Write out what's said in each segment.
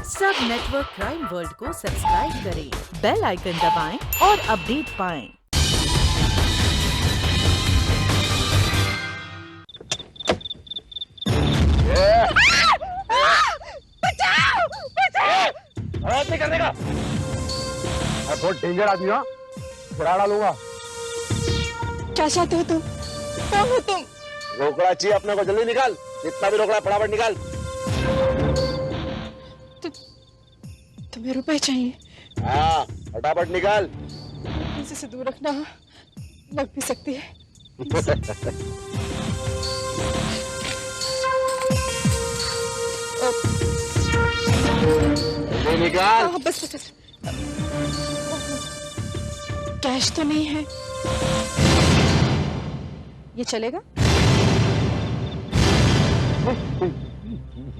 सब network crime world को subscribe करें, बेल आइकन दबाएं और अपडेट पाएं। नहीं करने का। मैं बहुत डेंजर आदमी हूँ, गिरा डालूंगा। क्या चाहते हो तुम? कौन हो तुम? रोकड़ा चाहिए अपने को, जल्दी निकाल। जितना भी रोकड़ा फटाफट निकाल। तुम्हें रुपए चाहिए? हाँ, फटाफट निकाल। किसी से दूर रखना, लग भी सकती है। जल्दी निकाल। बस। कैश तो नहीं है, ये चलेगा?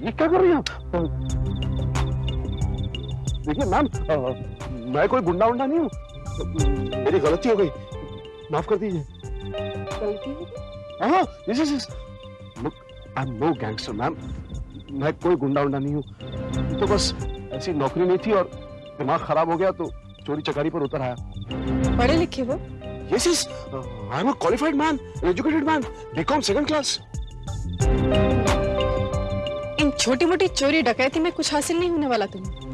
ये क्या कर रही हैं? देखिए मैम, मैं कोई गुंडा उंडा नहीं हूँ। मेरी गलती हो गई, माफ कर दीजिए। गलती हो गई? हाँ, yes. Look, I'm no gangster ma'am. मैं कोई गुंडा उंडा नहीं हूँ। तो बस ऐसी नौकरी नहीं थी और दिमाग खराब हो गया तो चोरी चकारी पर उतर आया। पढ़े लिखे हो? Yes, I'm a qualified man, an educated man, BCom second class. इन छोटी मोटी चोरी डकैती में कुछ हासिल नहीं होने वाला तुम्हें।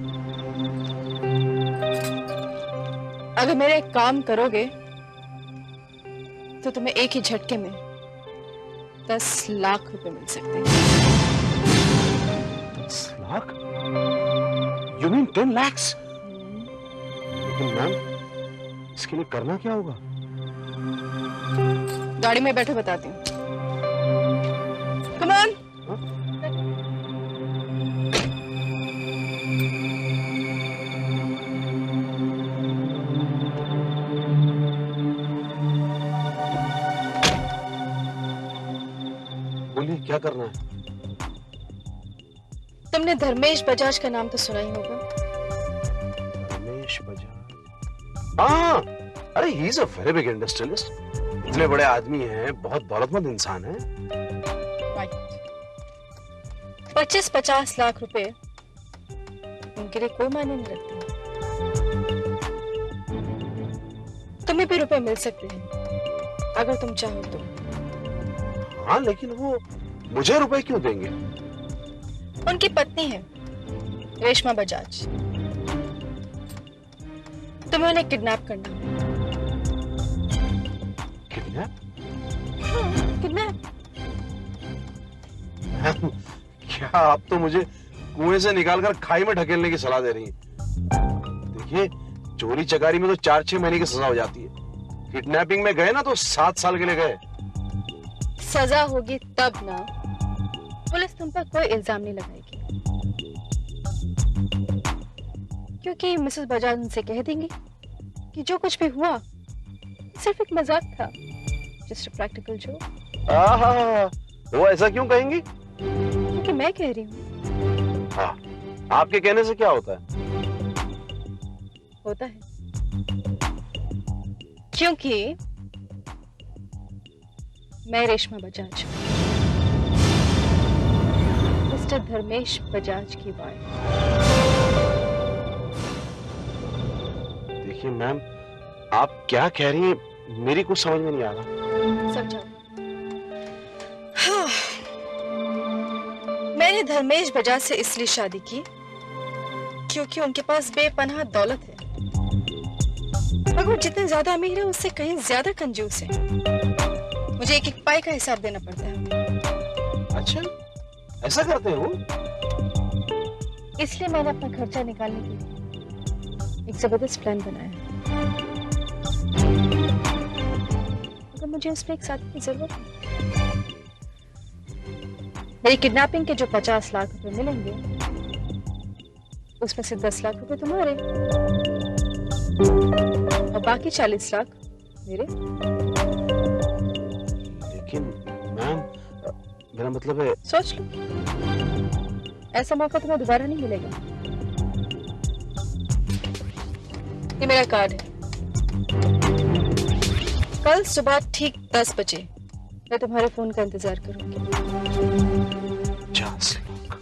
अगर मेरा एक काम करोगे तो तुम्हें एक ही झटके में 10 लाख रुपए मिल सकते हैं। 10 लाख? You mean 10 lakhs? लेकिन मैम, इसके लिए करना क्या होगा? गाड़ी में बैठो, बताती हूँ। Come on. बोलिए, क्या करना है? तुमने धर्मेश बजाज का नाम तो सुना ही होगा। धर्मेश बजाज? हाँ, अरे he is a very big industrialist. इतने बड़े आदमी हैं, बहुत दौलतमंद इंसान हैं। 25-50 लाख रुपए उनके लिए कोई मायने नहीं रखते। तुम्हें भी रुपए मिल सकते हैं अगर तुम चाहो तो। हाँ, लेकिन वो मुझे रुपए क्यों देंगे? उनकी पत्नी है रेशमा बजाज। तुम्हें उन्हें किडनैप करना। किडनैप? किडनैप? क्या आप तो मुझे कुएं से निकालकर खाई में ढकेलने की सलाह दे रही हैं? देखिए, चोरी चकारी में तो 4-6 महीने की सजा हो जाती है। किडनैपिंग में गए ना तो 7 साल के लिए गए। सजा होगी तब ना। पुलिस तुम पर कोई इल्जाम नहीं लगाएगी, क्योंकि मिसेस बजाज उनसे कह देंगी कि जो कुछ भी हुआ सिर्फ एक मजाक था, जस्ट अ प्रैक्टिकल जोक। वो ऐसा क्यों कहेंगी? क्योंकि मैं कह रही हूँ। हाँ, आपके कहने से क्या होता है? होता है क्योंकि मैं रेशमा बजाज, मिस्टर धर्मेश बजाज की वाइफ। देखिए मैम, आप क्या कह रही हैं, मेरी कुछ समझ में नहीं आ रहा। समझा? हाँ, मैंने धर्मेश बजाज से इसलिए शादी की क्योंकि उनके पास बेपनाह दौलत है, मगर वो जितने ज्यादा अमीर है उससे कहीं ज्यादा कंजूस है। मुझे एक एक पाई का हिसाब देना पड़ता है। अच्छा, ऐसा करते हो? इसलिए मैंने अपना खर्चा निकालने के लिए एक जबरदस्त प्लान बनाया है। अगर मुझे उसमें एक साथी की जरूरत है। मेरी किडनैपिंग के जो 50 लाख रुपए मिलेंगे, उसमें से 10 लाख रुपए तुम्हारे और बाकी 40 लाख मेरे। लेकिन मैम, मेरा मतलब है। सोच लो, ऐसा मौका तुम्हें दोबारा नहीं मिलेगा। ये मेरा कार्ड है। कल सुबह ठीक 10 बजे मैं तुम्हारे फोन का इंतजार करूंगी। 50 लाख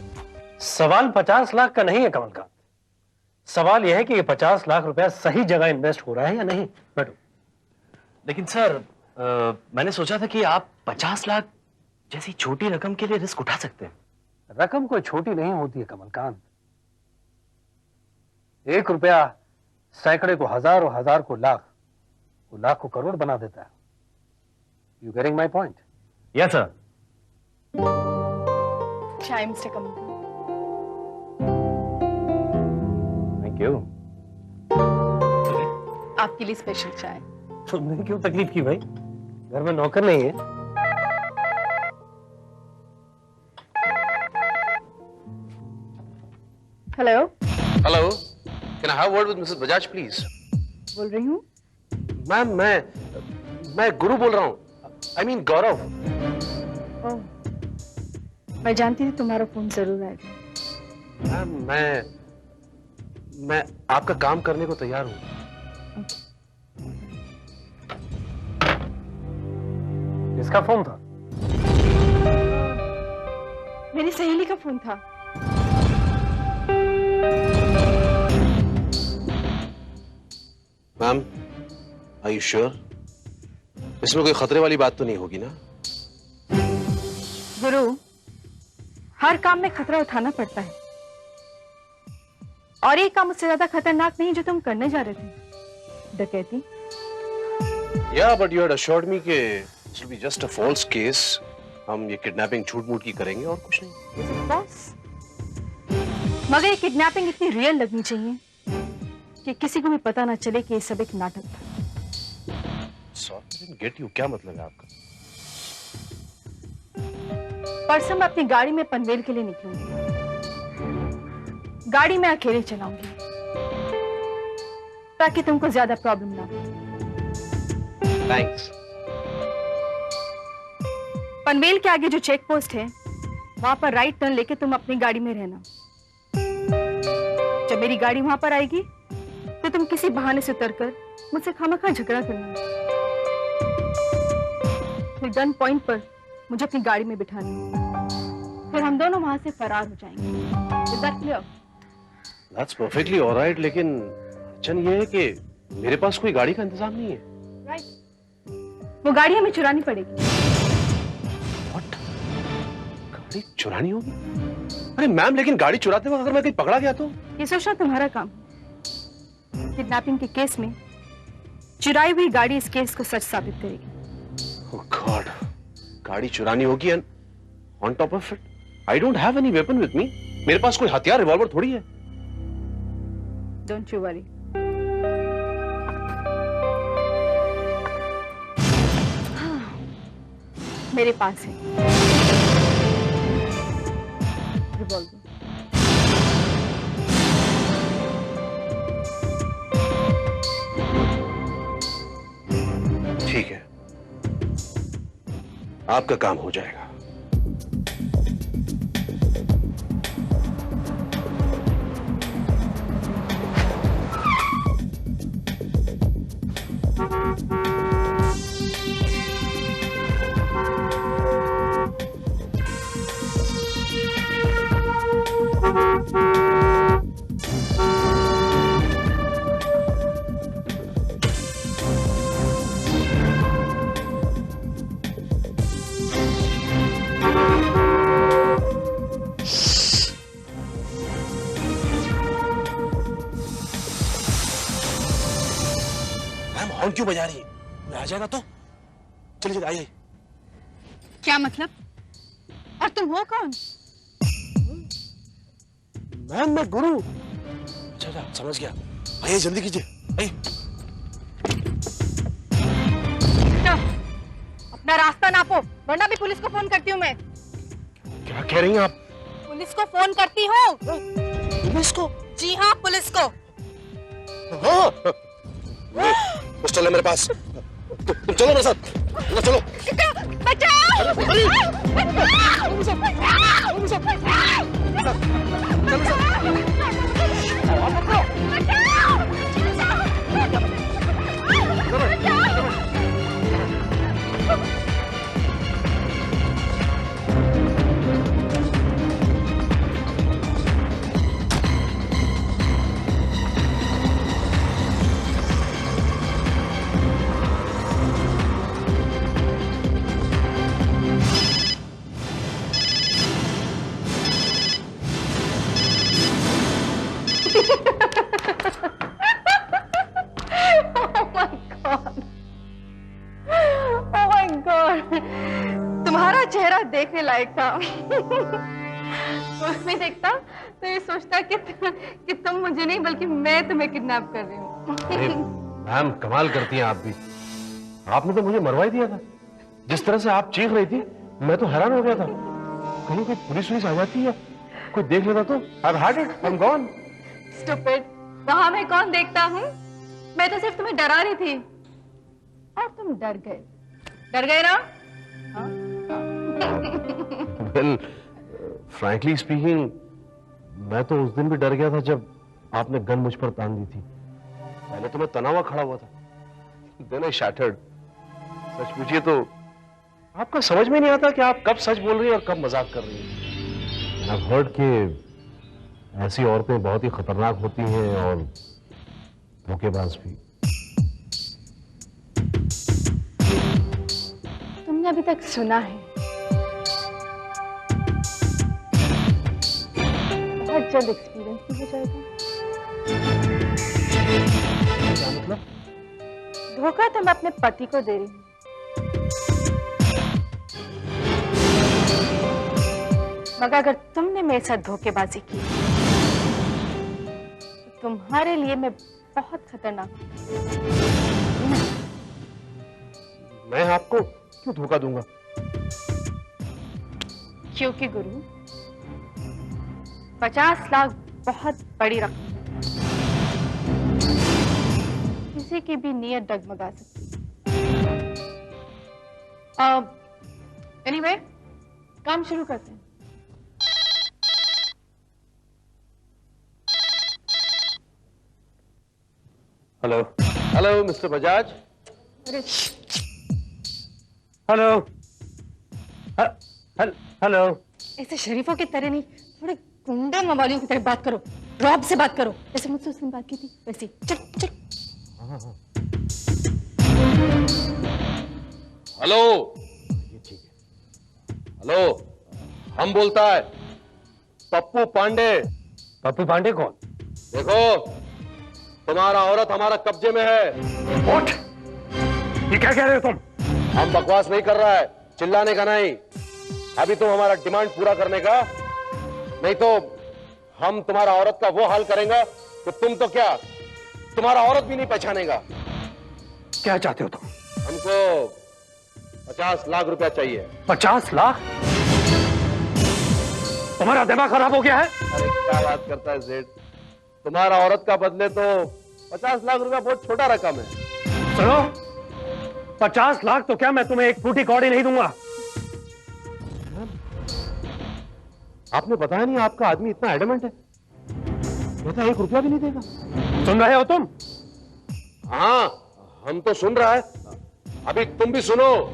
सवाल 50 लाख का नहीं है कमलकांत। सवाल यह है कि ये 50 लाख रुपया सही जगह इन्वेस्ट हो रहा है या नहीं। बैठो। लेकिन सर मैंने सोचा था कि आप 50 लाख जैसी छोटी रकम के लिए रिस्क उठा सकते हैं। रकम कोई छोटी नहीं होती है कमलकांत। 1 रुपया सैकड़े को हजार और हजार को लाख, वो लाख को करोड़ बना देता है। You getting my point? Yes sir. चाय मिस्टर कमल। Thank you. आपके लिए स्पेशल चाय। तुमने क्यों तकलीफ की भाई? घर में नौकर नहीं है। Hello. Hello, can I have word with Mrs Bajaj please? बोल रही हूँ। मैम मैं गुरु बोल रहा हूँ। आई मीन गौरव। ओह, मैं जानती थी तुम्हारा फोन जरूर आएगा। मैम मैं आपका काम करने को तैयार हूँ। किसका फोन था? मेरी सहेली का फोन था। Ma'am, are you sure? इसमें कोई खतरे वाली बात तो नहीं होगी ना? गुरु, हर काम में खतरा उठाना पड़ता है, और ये काम उससे ज्यादा खतरनाक नहीं जो तुम करने जा रहे थे, डकैती। Yeah, but you had assured me कि this will be just a false case. हम ये किडनैपिंग झूठ-मूठ की करेंगे और कुछ नहीं। बस, मगर ये किडनैपिंग इतनी रियल लगनी चाहिए कि किसी को भी पता ना चले कि ये सब एक नाटक था। Sorry, I didn't get you. क्या मतलब है आपका? परसों मैं अपनी गाड़ी में पनवेल के लिए निकलूंगी। गाड़ी में अकेले चलाऊंगी ताकि तुमको ज्यादा प्रॉब्लम ना हो। Thanks. पनवेल के आगे जो चेक पोस्ट है, वहां पर राइट टर्न लेके तुम अपनी गाड़ी में रहना। जब मेरी गाड़ी वहां पर आएगी तो तुम किसी बहाने से उतरकर मुझसे खामखा झगड़ा करना, फिर गन पॉइंट पर मुझे अपनी गाड़ी में बिठाना, फिर हम दोनों वहां से फरार हो जाएंगे। Is that clear? That's perfectly all right, लेकिन अड़चन ये है कि मेरे पास कोई गाड़ी का इंतजाम नहीं है। Right. वो गाड़ी हमें चुरानी पड़ेगी। What? गाड़ी चुरानी होगी? अरे मैम, लेकिन गाड़ी चुराते वक्त अगर मैं कहीं पकड़ा गया तो? ये सोचना तुम्हारा काम है। किडनैपिंग के केस में चुराई हुई गाड़ी इस केस को सच साबित करेगी। Oh God, गाड़ी चुरानी होगी and on top of it, I don't have any weapon with me. मेरे पास कोई हथियार, रिवॉल्वर थोड़ी है। Don't you worry. मेरे पास है रिवॉल्वर। ठीक है, आपका काम हो जाएगा। हॉर्न क्यों बजा रही है? मैं आ जाएगा तो? चलिए चलिए, आइए। क्या मतलब? और तुम हो कौन? मैम, मैं गुरु। अच्छा अच्छा, समझ गया। आइए, जल्दी कीजिए, आइए। अपना रास्ता नापो, वरना भी पुलिस को फोन करती हूँ मैं। क्या कह रही हैं आप? पुलिस को फोन करती हूँ। पुलिस को? जी हाँ, पुलिस को। हाँ, पिस्टल है मेरे पास। तुम चलो मेरे साथ। चलो। बचाओ! ओह माय गॉड, तुम्हारा चेहरा देखने लायक था। कोई भी देखता तो ये सोचता कि तुम मुझे नहीं बल्कि मैं तुम्हें किडनैप कर रही हूँ। मैम कमाल करती हैं आप भी। आपने तो मुझे मरवा ही दिया था। जिस तरह से आप चीख रही थी मैं तो हैरान हो गया था। कहीं कोई पुलिस आ जाती है, कोई देख लेता तो I've had it, I'm gone। Stupid, वहां मैं कौन देखता हूँ? मैं तो सिर्फ तुम्हें डरा रही थी और तुम डर गए ना? Well, frankly speaking, मैं तो उस दिन भी डर गया था जब आपने गन मुझ पर तान दी थी। पहले तो मैं तना हुआ खड़ा हुआ था, then I shattered। सच पूछिए तो आपका समझ में नहीं आता कि आप कब सच बोल रही हैं और कब मजाक कर रही हैं। I've heard कि ऐसी औरतें बहुत ही खतरनाक होती हैं और धोखेबाज भी। तुमने अभी तक सुना है, बहुत जल्द एक्सपीरियंस भी हो जाएगा। क्या मतलब? धोखा तो मैं अपने पति को दे रही हूँ, मगर अगर तुमने मेरे साथ धोखेबाजी की तो तुम्हारे लिए मैं बहुत खतरनाक हूँ। मैं आपको क्यों धोखा दूंगा? क्योंकि गुरु, 50 लाख बहुत बड़ी रकम है, किसी की भी नीयत डगमगा सकती है। एनीवे, काम शुरू करते हैं। Hello hello mister Bajaj. अरे हेलो हेलो। ऐसे शरीफों की तरह नहीं, थोड़े गुंडा मवालियों की तरह बात करो, रॉब से बात करो, जैसे मुझसे उस दिन बात की थी वैसी। चल चल। हेलो, ये ठीक है। हेलो, हम बोलता है पप्पू पांडे। पप्पू पांडे कौन? देखो, तुम्हारा औरत हमारा कब्जे में है। व्हाट? ये क्या कह रहे हो तुम? हम बकवास नहीं कर रहा है, चिल्लाने का नहीं। अभी तुम हमारा डिमांड पूरा करने का, नहीं तो हम तुम्हारा औरत का वो हाल करेंगे कि तुम तो क्या, तुम्हारा औरत भी नहीं पहचानेगा। क्या चाहते हो तुम? हमको 50 लाख रुपया चाहिए। 50 लाख? तुम्हारा दिमाग खराब हो गया है? अरे क्या बात करता है जेठ, तुम्हारा औरत का बदले तो 50 लाख रुपया बहुत छोटा रकम है। सुनो, 50 लाख तो क्या मैं तुम्हें एक फूटी कौड़ी नहीं दूंगा। आपने बताया नहीं आपका आदमी इतना एडमेंट है, कहता 1 रुपया भी नहीं देगा। सुन रहे हो तुम? हाँ, हम तो सुन रहा है, अभी तुम भी सुनो।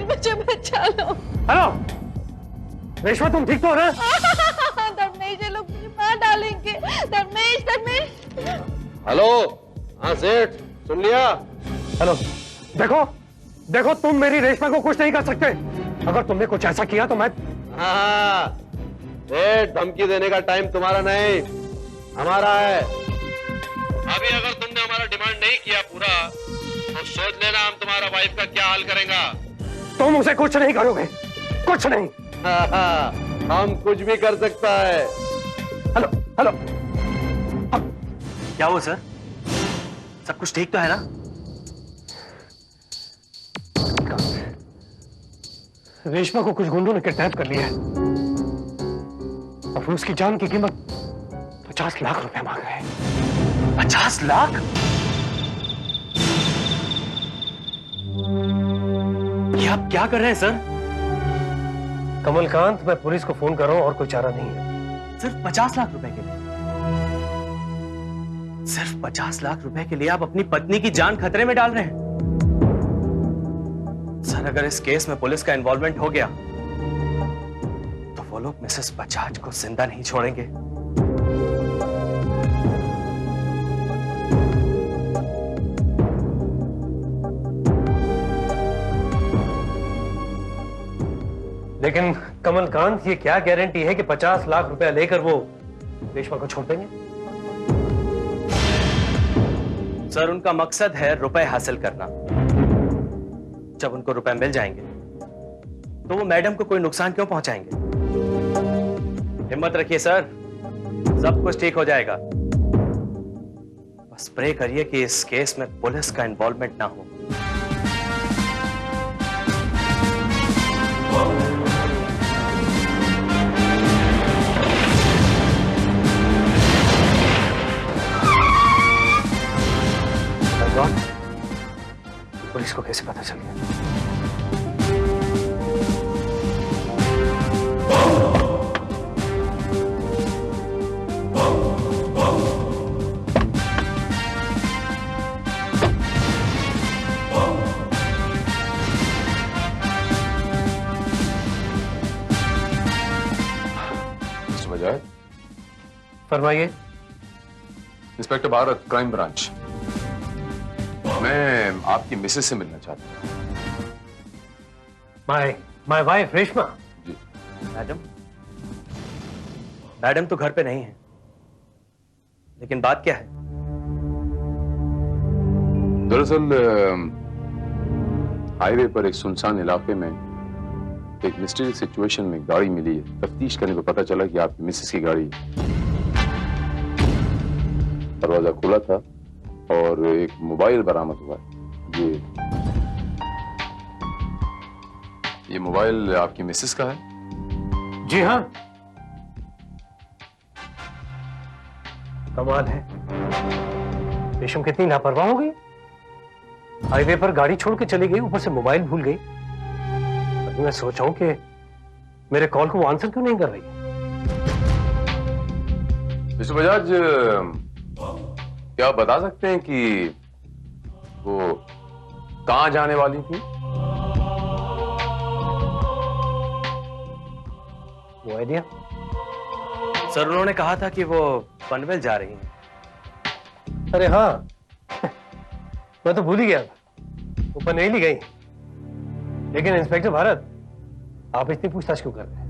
मुझे बचा लो। हेलो रेशमा, तुम ठीक तो हो ना? धर्मेश, ये लोग मुझे मार डालेंगे। धर्मेश, धर्मेश। हेलो, हाँ सेठ, सुन लिया? हेलो, देखो देखो, तुम मेरी रेशमा को कुछ नहीं कर सकते। अगर तुमने कुछ ऐसा किया तो मैं... हाँ, सेठ, धमकी देने का टाइम तुम्हारा नहीं, हमारा है। अभी अगर तुमने हमारा डिमांड नहीं किया पूरा, तो सोच लेना हम तुम्हारा वाइफ का क्या हाल करेंगे। तुम उसे कुछ नहीं करोगे, कुछ नहीं। हम कुछ भी कर सकता है। Hello hello. क्या हुआ सर? सब कुछ ठीक तो है ना? रेशमा को कुछ गुंडों ने किडनैप कर लिया है और उसकी जान की कीमत 50 लाख रुपए मांग रहे हैं। 50 लाख? ये आप क्या कर रहे हैं सर? कमलकांत, मैं पुलिस को फोन कर रहा हूं और कोई चारा नहीं है। सिर्फ 50 लाख रुपए के लिए? सिर्फ 50 लाख रुपए के लिए आप अपनी पत्नी की जान खतरे में डाल रहे हैं? सर, अगर इस केस में पुलिस का इन्वॉल्वमेंट हो गया तो वो लोग मिसेस बजाज को जिंदा नहीं छोड़ेंगे। लेकिन कमलकांत, ये क्या गारंटी है कि 50 लाख रुपया लेकर वो रेशमा को छोड़ देंगे? सर उनका मकसद है रुपए हासिल करना। जब उनको रुपए मिल जाएंगे तो वो मैडम को कोई नुकसान क्यों पहुंचाएंगे? हिम्मत रखिए सर, सब कुछ ठीक हो जाएगा। बस प्रे करिए कि इस केस में पुलिस का इन्वॉल्वमेंट ना हो। पुलिस को कैसे पता चल गया? मिस्टर बजाज, फरमाइए। Inspector Bharat, crime branch. मैं आपकी मिसेज से मिलना चाहता हूँ। My wife Reshma. जी। मैडम, मैडम तो घर पे नहीं है, लेकिन बात क्या है? दरअसल हाईवे पर एक सुनसान इलाके में एक मिस्टीरियस सिचुएशन में गाड़ी मिली है। तफ्तीश करने पर पता चला कि आपकी मिसेज की गाड़ी है। दरवाजा खुला था और एक मोबाइल बरामद हुआ है। ये मोबाइल आपकी मिसेज का है? जी हाँ। कमाल है, रेशम कितनी लापरवाह हो गई। हाईवे पर गाड़ी छोड़ के चली गई, ऊपर से मोबाइल भूल गई। अभी मैं सोच रहा हूं कि मेरे कॉल को वो आंसर क्यों नहीं कर रही। मिस्टर बजाज, क्या आप बता सकते हैं कि वो कहां जाने वाली थी? वो आइडिया? सर उन्होंने कहा था कि वो पनवेल जा रही हैं। अरे हाँ, मैं तो भूल ही गया था, वो पनवेल ही गई। लेकिन इंस्पेक्टर भारत, आप इतनी पूछताछ क्यों कर रहे हैं?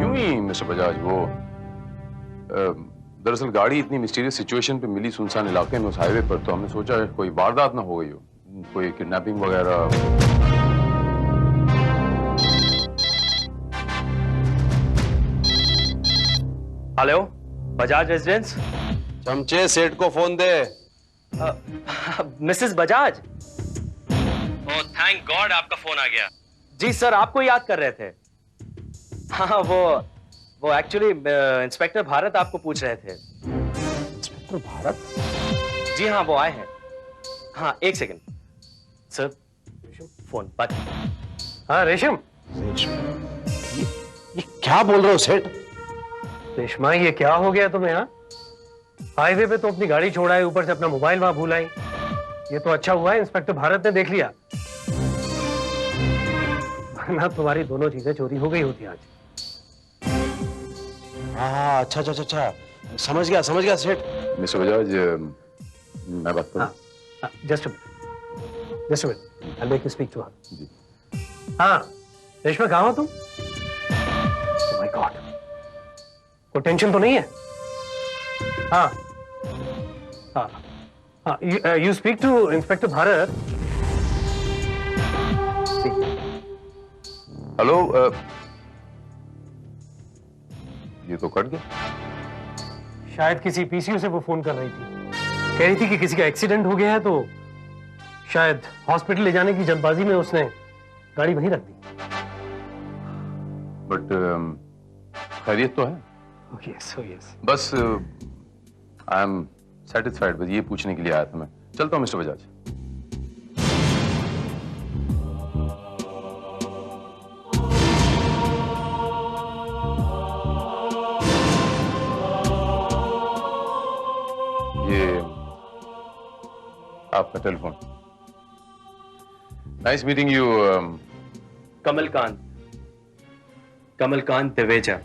यूं ही मिस्टर बजाज, वो दरअसल गाड़ी इतनी मिस्टीरियस सिचुएशन पे मिली सुनसान इलाके में उस हाईवे पर, तो हमने सोचा कोई वारदात ना हो गई हो, कोई किडनैपिंग वगैरह। Hello, Bajaj residence. चमचे, सेठ को फोन दे। Mrs Bajaj. Oh thank god, आपका फोन आ गया। जी सर, आपको याद कर रहे थे। हाँ, वो एक्चुअली इंस्पेक्टर भारत आपको पूछ रहे थे। इंस्पेक्टर भारत? जी हाँ, वो आए हैं। हाँ, एक सेकंड सर, फोन बात। हाँ रेशम। ये क्या बोल रहे हो सेठ? रेशमा, ये क्या हो गया तुम्हें? हाँ, हाईवे पे तो अपनी गाड़ी छोड़ा है, ऊपर से अपना मोबाइल वहां भूल आई। ये तो अच्छा हुआ है इंस्पेक्टर भारत ने देख लिया, वरना तुम्हारी दोनों चीजें चोरी हो गई होती आज। हाँ, अच्छा अच्छा अच्छा, समझ गया सेठ। मिस्टर बजाज, मैं बात करूं? Just minute, I make you speak to her. जी। हाँ रेशमा, कहाँ हो तुम? ओह माय गॉड, कोई टेंशन तो नहीं है? हाँ हाँ हाँ, you speak to inspector Bharat. Hello, ये तो कट गया। शायद किसी पीसीओ से वो फोन कर रही थी, कह रही थी कि किसी का एक्सीडेंट हो गया है, तो शायद हॉस्पिटल ले जाने की जल्दबाजी में उसने गाड़ी वहीं रख दी। बट खैरियत तो है? Yes yes. बस आई एम सेटिस्फाइड, बस ये पूछने के लिए आया था मैं। चलता हूँ मिस्टर बजाज। ये आपका telephone. Nice meeting you. Kamalkant दिवेचा।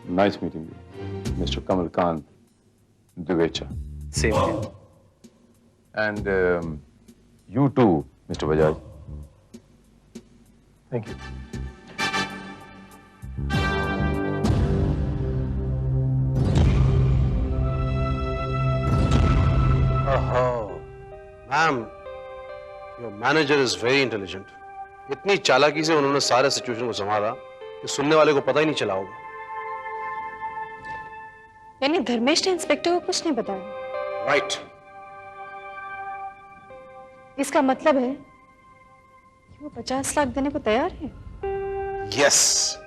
Nice meeting you mister Kamalkant दिवेचा। Same है। And you too, Mr. Bajaj. Thank you. Ma'am, your manager is very intelligent. इतनी चालाकी से उन्होंने सारे सिचुएशन को संभाला कि सुनने वाले को पता ही नहीं चला होगा. यानी धर्मेश ने इंस्पेक्टर को कुछ नहीं बताया. राइट. इसका मतलब है कि वो 50 लाख देने को तैयार है. यस.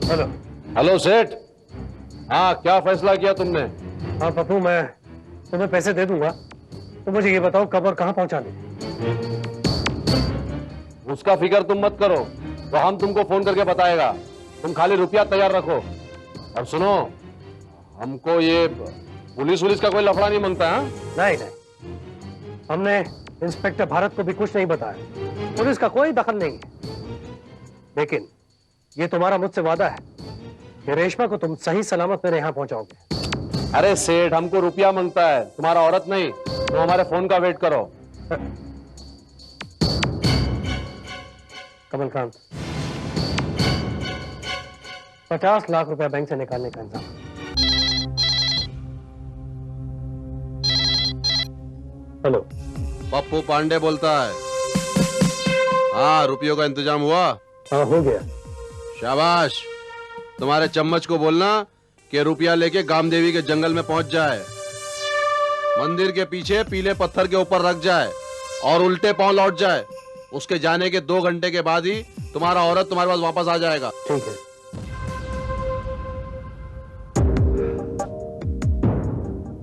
हेलो. हेलो सेठ. हाँ, क्या फैसला किया तुमने? हाँ पप्पू, मैं तुम्हें पैसे दे दूंगा. तो मुझे ये बताओ कब और कहाँ पहुंचा दे. उसका फिक्र तुम मत करो, तो हम तुमको फोन करके बताएगा. तुम खाली रुपया तैयार रखो. और सुनो, हमको ये पुलिस का कोई लफड़ा नहीं मांगता है. नहीं नहीं, हमने इंस्पेक्टर भारत को भी कुछ नहीं बताया. पुलिस का कोई दखल नहीं है. लेकिन ये तुम्हारा मुझसे वादा है कि रेशमा को तुम सही सलामत मेरे यहाँ पहुंचाओगे. अरे सेठ, हमको रुपया मांगता है, तुम्हारा औरत नहीं. तो हमारे फोन का वेट करो. कमलकांत, 50 लाख रुपया बैंक से निकालने का इंतजाम. हेलो. पप्पू पांडे बोलता है. हाँ, रुपयों का इंतजाम हुआ? हाँ, हो गया. शाबाश. तुम्हारे चम्मच को बोलना कि रुपया लेके गामदेवी के जंगल में पहुंच जाए, मंदिर के पीछे पीले पत्थर के ऊपर रख जाए और उल्टे पांव लौट जाए. उसके जाने के 2 घंटे के बाद ही तुम्हारा औरत तुम्हारे पास वापस आ जाएगा. ठीक है.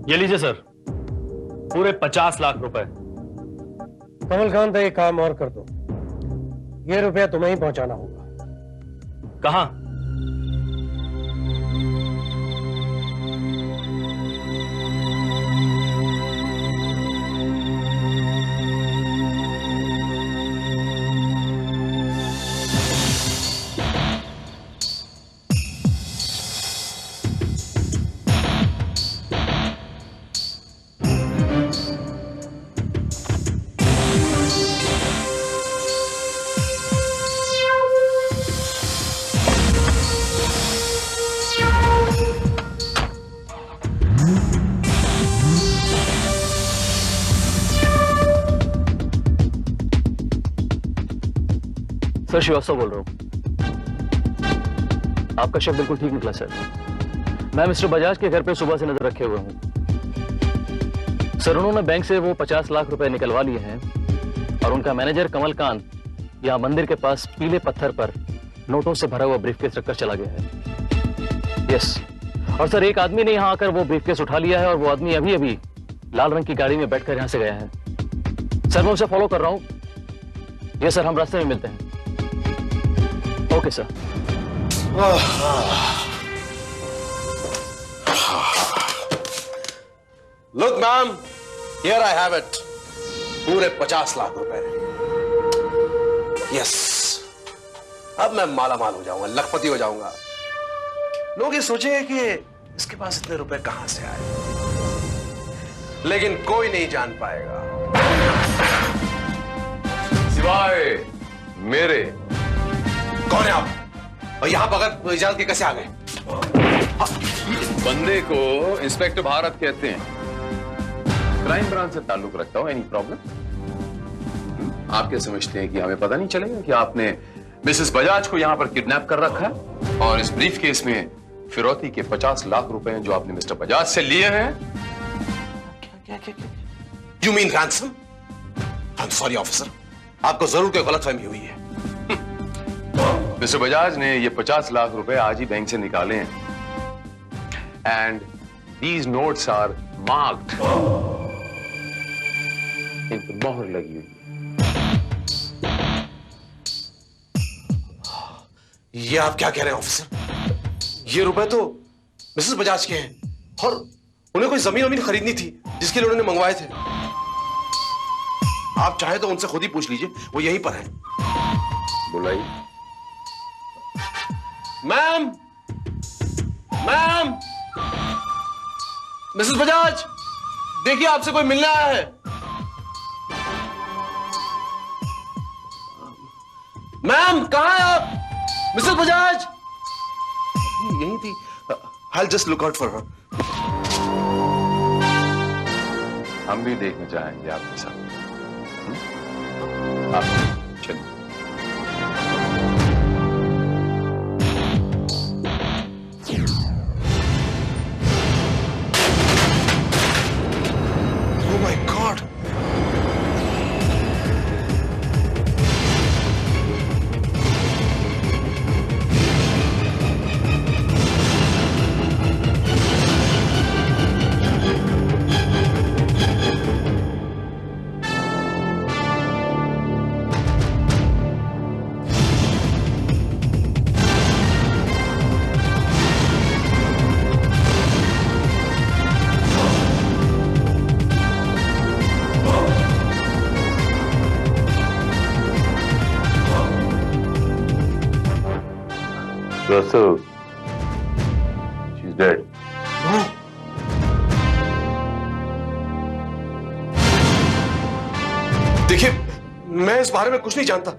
ये लीजिए सर, पूरे 50 लाख रुपए. कमलकांत, एक काम और कर दो. ये रुपया तुम्हें ही पहुंचाना होगा. कहां? सर, श्रीवास्तव बोल रहा हूँ. आपका शक बिल्कुल ठीक निकला सर. मैं मिस्टर बजाज के घर पे सुबह से नजर रखे हुए हूँ. सर, उन्होंने बैंक से वो 50 लाख रुपए निकलवा लिए हैं और उनका मैनेजर कमलकांत यहाँ मंदिर के पास पीले पत्थर पर नोटों से भरा हुआ ब्रीफकेस रखकर चला गया है. यस. और सर, एक आदमी ने यहाँ आकर वो ब्रीफकेस उठा लिया है और वो आदमी अभी अभी लाल रंग की गाड़ी में बैठकर यहाँ से गया है. सर, मैं उसे फॉलो कर रहा हूँ. यस सर, हम रास्ते में मिलते हैं. Okay sir. Look ma'am, here I have it. पूरे 50 लाख रुपए. यस. अब मैं माला माल हो जाऊंगा, लखपति हो जाऊंगा. लोग ये सोचेंगे कि इसके पास इतने रुपए कहां से आए, लेकिन कोई नहीं जान पाएगा सिवाय मेरे. कौन है आप, और यहां बगैर इजाजत के कैसे आ गए? बंदे को इंस्पेक्टर भारत कहते हैं. क्राइम ब्रांच से ताल्लुक रखता हूं. Any problem? आप क्या समझते हैं कि हमें पता नहीं चलेगा कि आपने मिसेस बजाज को यहां पर किडनैप कर रखा है और इस ब्रीफ केस में फिरौती के 50 लाख रुपए जो आपने मिस्टर बजाज से लिए हैं? You mean ransom? I am sorry officer, आपको जरूर कोई गलतफहमी हुई है. मिस्टर बजाज ने ये 50 लाख रुपए आज ही बैंक से निकाले हैं. And these notes are marked. इन पर मोहर लगी हुई है. ये आप क्या कह रहे हैं ऑफिसर? ये रुपए तो मिसेस बजाज के हैं और उन्हें कोई जमीन खरीदनी थी जिसके लिए उन्होंने मंगवाए थे. आप चाहे तो उनसे खुद ही पूछ लीजिए, वो यहीं पर है. बुलाई. मैम, मैम, मिसेस बजाज, देखिए आपसे कोई मिलने आया है. मैम कहाँ है आप? मिसेस बजाज यही थी। I'll just look out for her. हम भी देखना चाहेंगे आपके साथ। आप चलिए। Oh my God! Russell, she's dead. No. देखिए, मैं इस बारे में कुछ नहीं जानता।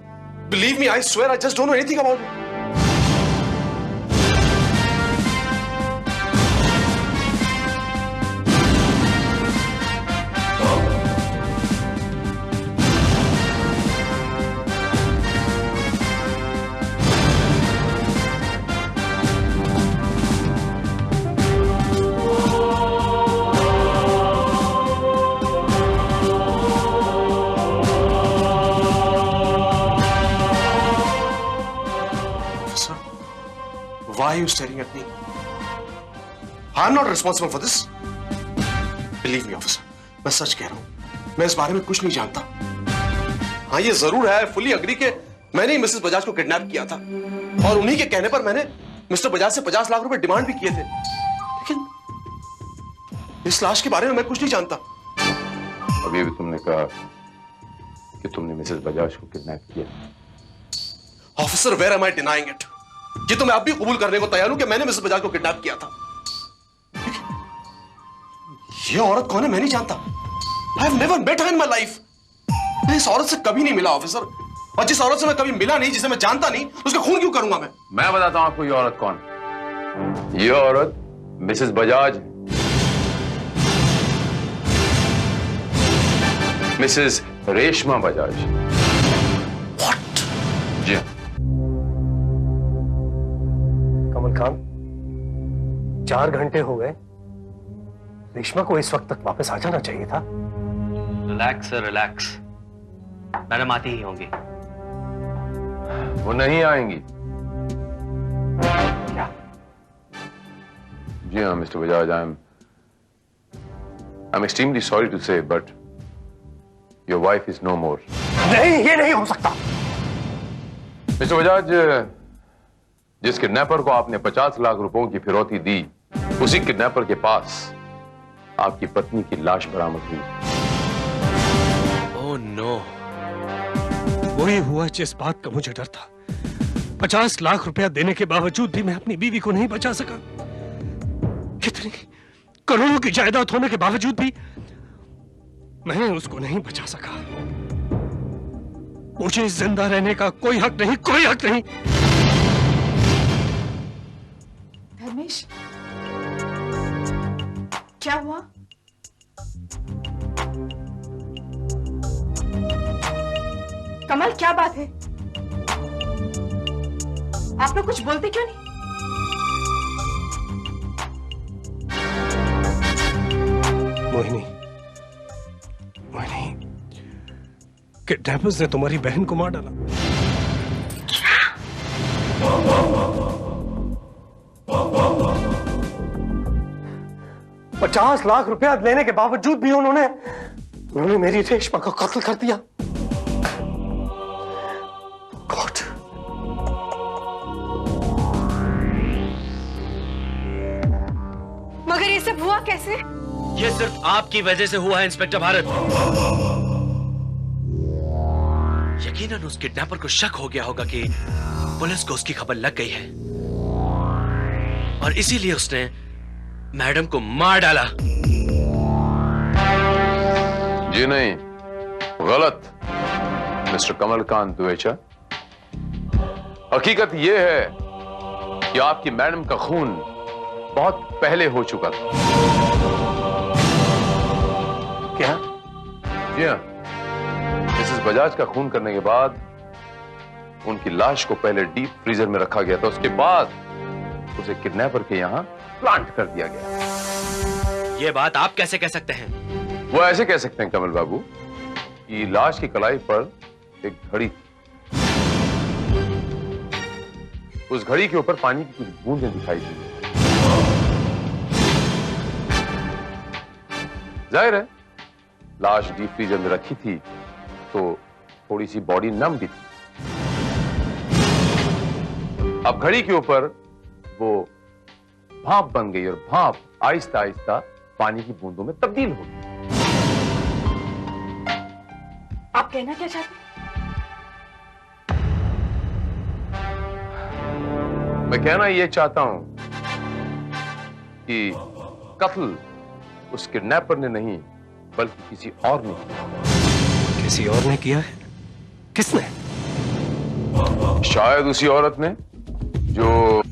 Believe me, I swear, I just don't know anything about it. Why are you staring at me? I'm not responsible for this. Believe me, officer. मैं सच कह रहा हूं। मैं इस बारे में कुछ नहीं जानता। हाँ, ये जरूर है, fully agree के मैंने ही मिसेस बजाज को किडनैप किया था और उन्हीं के कहने पर मैंने मिस्टर बजाज से 50 लाख रुपए डिमांड भी किए थे। लेकिन इस लाश के बारे में मैं कुछ नहीं जानता। अभी भी तुमने कहा कि तुमने मिसेस बजाज को किडनैप किया। Officer, where am I denying it? ये तो मैं अब भी कबूल करने को तैयार हूं कि मैंने मिसेस बजाज को किडनैप किया था। ये औरत कौन है मैं नहीं जानता। I have never met her in my life. मैं इस औरत से कभी नहीं मिला ऑफिसर, और जिस औरत से मैं कभी मिला नहीं, जिसे मैं जानता नहीं, उसका खून क्यों करूंगा मैं? मैं बताता हूं आपको ये औरत कौन है। ये औरत Mrs Bajaj, Mrs Reshma Bajaj. What? जी हाँ। कमल खान, 4 घंटे हो गए। रेशमा को इस वक्त तक वापस आ जाना चाहिए था। Relax sir, relax. मैडम आती ही होंगी। वो नहीं आएंगी। क्या? जी हाँ mister Bajaj, I am extremely sorry to say but your wife is no more. नहीं, ये नहीं हो सकता। मिस्टर बजाज, जिस किडनैपर को आपने 50 लाख रुपयों की फिरौती दी, उसी किडनैपर के पास आपकी पत्नी की लाश बरामद हुई। Oh no. वही हुआ जिस बात का मुझे डर था। 50 लाख रुपया देने के बावजूद भी मैं अपनी बीवी को नहीं बचा सका। कितनी करोड़ों की जायदाद होने के बावजूद भी मैं उसको नहीं बचा सका। मुझे जिंदा रहने का कोई हक नहीं, कोई हक नहीं। धर्मेश, क्या हुआ? कमल, क्या बात है? आप लोग कुछ बोलते क्यों नहीं? मोहिनी, किडनैपर्स ने तुम्हारी बहन को मार डाला। $50 लाख रुपया लेने के बावजूद भी उन्होंने मेरी रेशमा का कत्ल कर दिया। गॉड। मगर ये सब हुआ कैसे? ये सिर्फ आपकी वजह से हुआ है इंस्पेक्टर भारत। यकीनन उस किडनैपर को शक हो गया होगा कि पुलिस को उसकी खबर लग गई है और इसीलिए उसने मैडम को मार डाला। जी नहीं, गलत मिस्टर कमलकांत दुवेचा। हकीकत यह है कि आपकी मैडम का खून बहुत पहले हो चुका था। क्या? जी हाँ, मिसेस बजाज का खून करने के बाद उनकी लाश को पहले डीप फ्रीजर में रखा गया था, उसके बाद उसे किडनैपर के यहां प्लांट कर दिया गया। ये बात आप कैसे कह सकते हैं? वो ऐसे कह सकते हैं कमल बाबू कि लाश की कलाई पर एक घड़ी थी, उस घड़ी के ऊपर पानी की कुछ बूंदें दिखाई दी। जाहिर है लाश डीप फ्रीजर में रखी थी तो थोड़ी सी बॉडी नम भी थी। अब घड़ी के ऊपर वो भाप बन गई और भाप आहिस्ता आहिस्ता पानी की बूंदों में तब्दील हो गई। आप कहना क्या चाहते हैं? मैं कहना यह चाहता हूं कि कत्ल उस किडनैपर ने नहीं बल्कि किसी और ने किया। किसी और ने किया है? किसने? शायद उसी औरत ने जो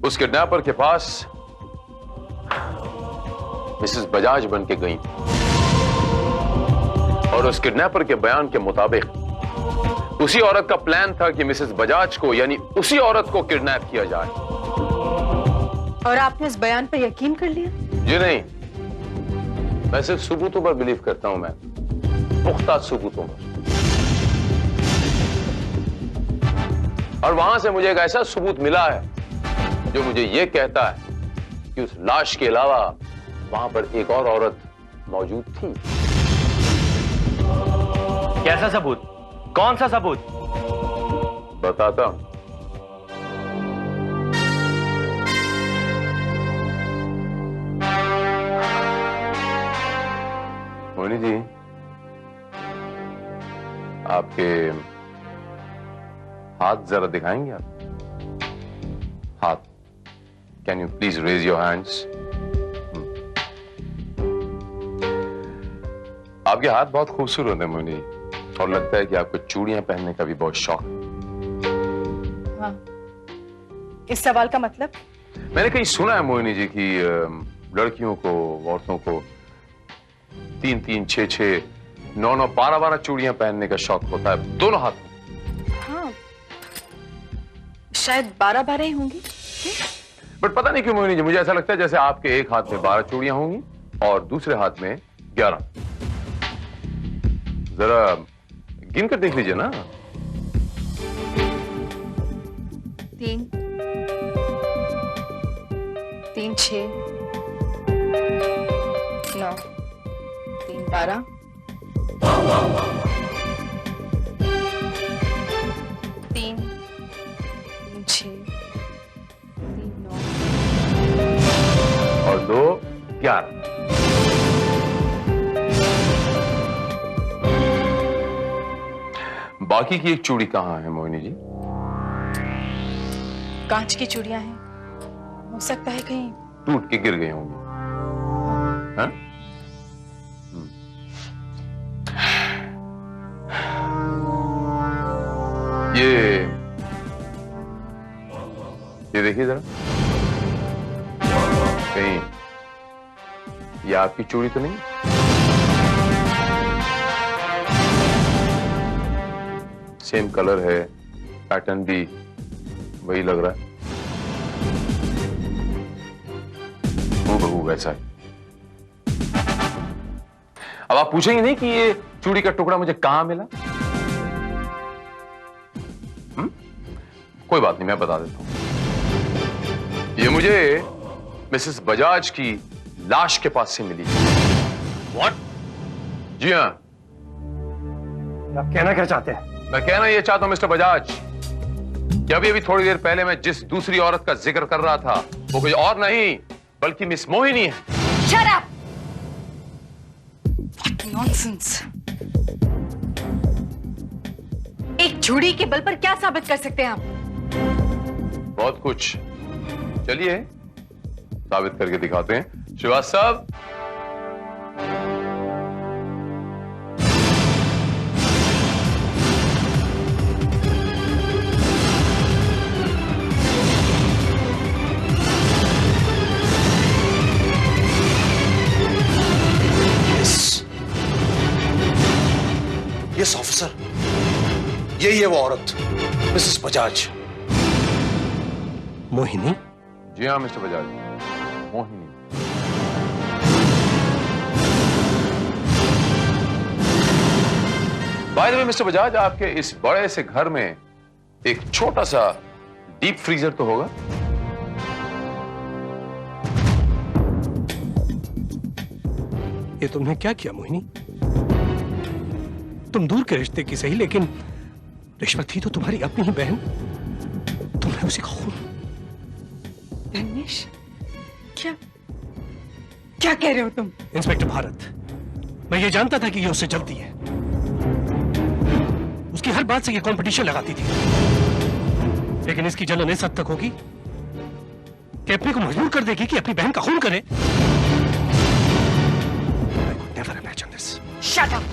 उस किडनैपर के पास मिसेस बजाज बन के गई थी और उस किडनैपर के बयान के मुताबिक उसी औरत का प्लान था कि मिसेस बजाज को यानी उसी औरत को किडनैप किया जाए। और आपने इस बयान पर यकीन कर लिया? जी नहीं, मैं सिर्फ सबूतों पर बिलीव करता हूं, मैं पुख्ता सबूतों पर। और वहां से मुझे एक ऐसा सबूत मिला है जो मुझे यह कहता है कि उस लाश के अलावा वहां पर एक और औरत मौजूद थी। कैसा सबूत? कौन सा सबूत? बताता हूं। मोहिनी जी, आपके हाथ जरा दिखाएंगे आप? हाथ, can you please raise your hands? आपके हाथ बहुत खूबसूरत है मोहिनी जी, और लगता है कि आपको चूड़ियां पहनने का भी बहुत शौक है। हाँ, इस सवाल का मतलब? मैंने कहीं सुना है मोहिनी जी कि लड़कियों को, औरतों को 3-3, 6-6, 9-9, 12-12 चूड़ियां पहनने का शौक होता है दोनों हाथ में। हाँ, शायद 12-12 ही होंगी। बट पता नहीं क्यों मोहिनी जी, मुझे ऐसा लगता है जैसे आपके एक हाथ में 12 चूड़ियां होंगी और दूसरे हाथ में 11। जरा गिन कर देख लीजिए ना। 3, 6, 9, 3, 12, 3, 6, 3, 9 और 2, 11। बाकी की एक चूड़ी कहां है मोहिनी जी? कांच की चूड़ियां हैं, हो सकता है कहीं टूट के गिर गई होंगी। हाँ? ये देखिए जरा, कहीं ये आपकी चूड़ी तो नहीं? सेम कलर है, पैटर्न भी वही लग रहा है, हूबहू वैसा है। अब आप पूछेंगे नहीं कि ये चूड़ी का टुकड़ा मुझे कहां मिला? कोई बात नहीं, मैं बता देता हूं। ये मुझे मिसेस बजाज की लाश के पास से मिली। What? जी हाँ। आप कहना क्या चाहते हैं? मैं कहना यह चाहता हूं मिस्टर बजाज कि अभी थोड़ी देर पहले मैं जिस दूसरी औरत का जिक्र कर रहा था वो कोई और नहीं बल्कि मिस मोहिनी है। Shut up! What nonsense! एक चूड़ी के बल पर क्या साबित कर सकते हैं आप? बहुत कुछ, चलिए साबित करके दिखाते हैं। श्रीवास्तव, यही है वो औरत, मिसेस बजाज। मोहिनी? जी हाँ mister Bajaj, Mohini. By the way mister Bajaj, आपके इस बड़े से घर में एक छोटा सा डीप फ्रीजर तो होगा? ये तुमने क्या किया मोहिनी? तुम दूर के रिश्ते की सही, लेकिन रेशमा थी तो तुम्हारी अपनी ही बहन। तुमने उसे खून। धर्मेश, क्या क्या कह रहे हो तुम? इंस्पेक्टर भारत, मैं ये जानता था कि ये उससे जलती है। उसकी हर बात से ये कंपटीशन लगाती थी, लेकिन इसकी जलन इस हद तक होगी कि अपने को मजबूर कर देगी कि अपनी बहन का खून करे। I could never imagine this. Shut up!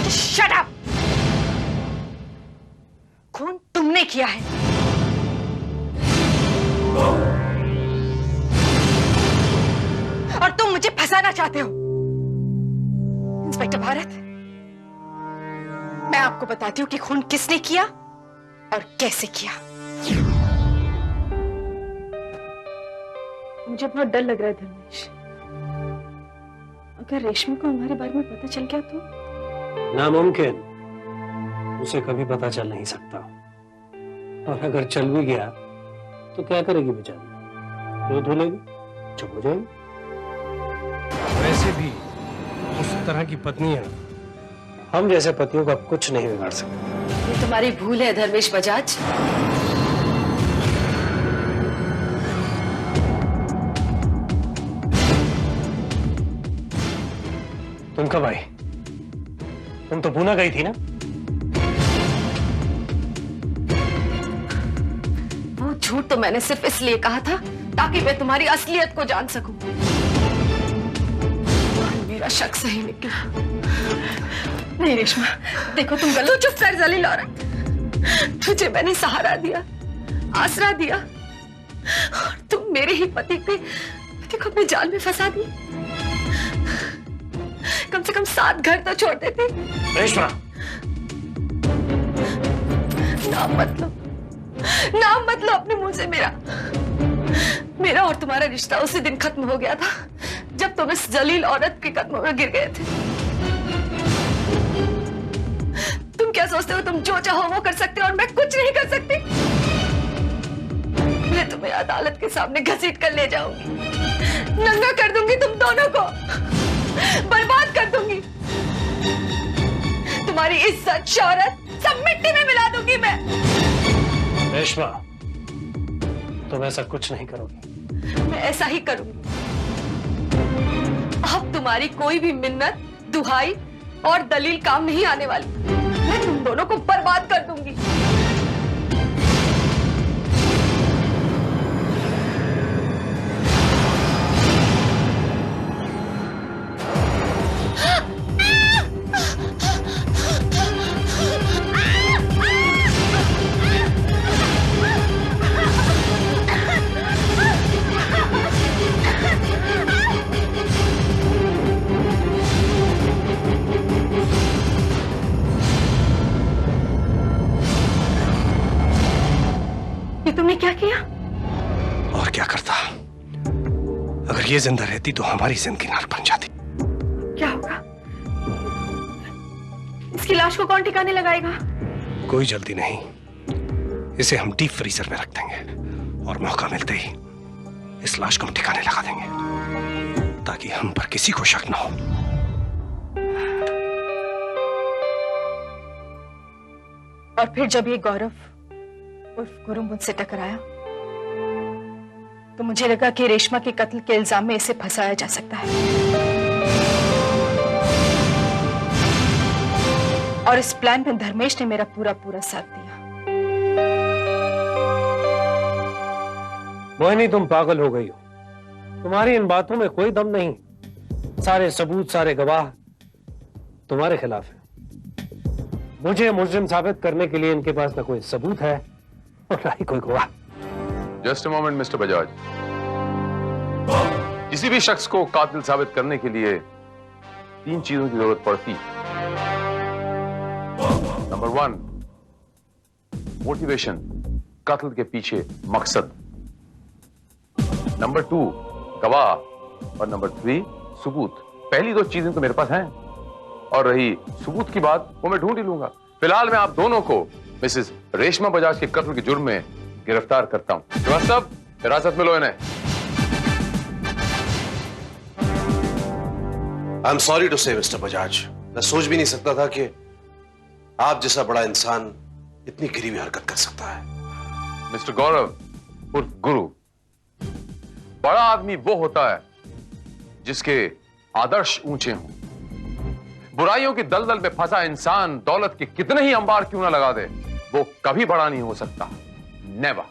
Shut up! खून तुमने किया है। और तुम मुझे फंसाना चाहते हो। इंस्पेक्टर भारत, मैं आपको बताती हूँ कि खून किसने किया और कैसे किया। मुझे बहुत डर लग रहा है धर्मेश। अगर रेशमी को हमारे बारे में पता चल गया तो? नामुमकिन, उसे कभी पता चल नहीं सकता। और अगर चल भी गया तो क्या करेगी बेचारी? रो धुलेगी, चुप हो जाएगी। वैसे भी उस तरह की पत्नियां हम जैसे पतियों का कुछ नहीं बिगाड़ सकते। ये तुम्हारी भूल है धर्मेश बजाज। तुम कब आई? तुम तो पूना गई थी ना? वो झूठ तो मैंने सिर्फ इसलिए कहा था ताकि मैं तुम्हारी असलियत को जान सकूं। मेरा शक सही निकला। नहीं रेशमा, देखो तुम गलत। चुप कर जलील औरत। तुझे मैंने सहारा दिया, आसरा दिया, और तुम मेरे ही पति को अपने जाल में फंसा दी। कम से कम 7 घर तो छोड़ देते। रेशमा, नाम मत लो अपने मुंह से। मेरा और तुम्हारा रिश्ता उसी दिन खत्म हो गया था जब तुम इस जलील औरत के कदमों में गिर गए थे। तुम क्या सोचते हो तुम जो चाहो वो कर सकते हो और मैं कुछ नहीं कर सकती? मैं तुम्हें अदालत के सामने घसीट कर ले जाऊंगी, नंगा कर दूंगी तुम दोनों को, बर्बाद कर दूंगी। तुम्हारी इज्जत, शौहरत सब मिट्टी में मिला दूंगी मैं। रेशमा, तुम ऐसा कुछ नहीं करोगी। मैं ऐसा ही करूंगी। अब तुम्हारी कोई भी मिन्नत, दुहाई और दलील काम नहीं आने वाली। मैं तुम दोनों को बर्बाद कर दूंगी। तुमने क्या किया? और क्या करता? अगर ये जिंदा रहती तो हमारी जिंदगी नर्क बन जाती। क्या होगा? इसकी लाश को कौन ठिकाने लगाएगा? कोई जल्दी नहीं, इसे हम डीप फ्रीजर में रख देंगे और मौका मिलते ही इस लाश को हम ठिकाने लगा देंगे ताकि हम पर किसी को शक ना हो। और फिर जब ये गौरव उर्फ गुरु मुझसे टकराया तो मुझे लगा कि रेशमा के कत्ल के इल्जाम में इसे फंसाया जा सकता है, और इस प्लान में धर्मेश ने मेरा पूरा साथ दिया। मोहिनी, तुम पागल हो गई हो। तुम्हारी इन बातों में कोई दम नहीं। सारे सबूत, सारे गवाह तुम्हारे खिलाफ है। मुझे मुजरिम साबित करने के लिए इनके पास ना कोई सबूत है और ना ही कोई गवाह। Just a moment mister Bajaj, किसी भी शख्स को कातिल साबित करने के लिए 3 चीजों की जरूरत पड़ती है। नंबर 1 मोटिवेशन, कत्ल के पीछे मकसद। नंबर 2 गवाह, और नंबर 3 सबूत। पहली 2 चीजें तो मेरे पास हैं, और रही सबूत की बात, वो मैं ढूंढ ही लूंगा। फिलहाल मैं आप दोनों को मिसेस रेशमा बजाज के कत्ल के जुर्म में गिरफ्तार करता हूं। श्रीवास्तव साहब, हिरासत में लो इन्हें। आई एम सॉरी टू से मिस्टर बजाज, मैं सोच भी नहीं सकता था कि आप जैसा बड़ा इंसान इतनी गिरी हुई हरकत कर सकता है। मिस्टर गौरव उर्फ गुरु, बड़ा आदमी वो होता है जिसके आदर्श ऊंचे हों। बुराइयों की दलदल में फंसा इंसान दौलत के कितने ही अंबार क्यों ना लगा दे, वो कभी बड़ा नहीं हो सकता। नेवर।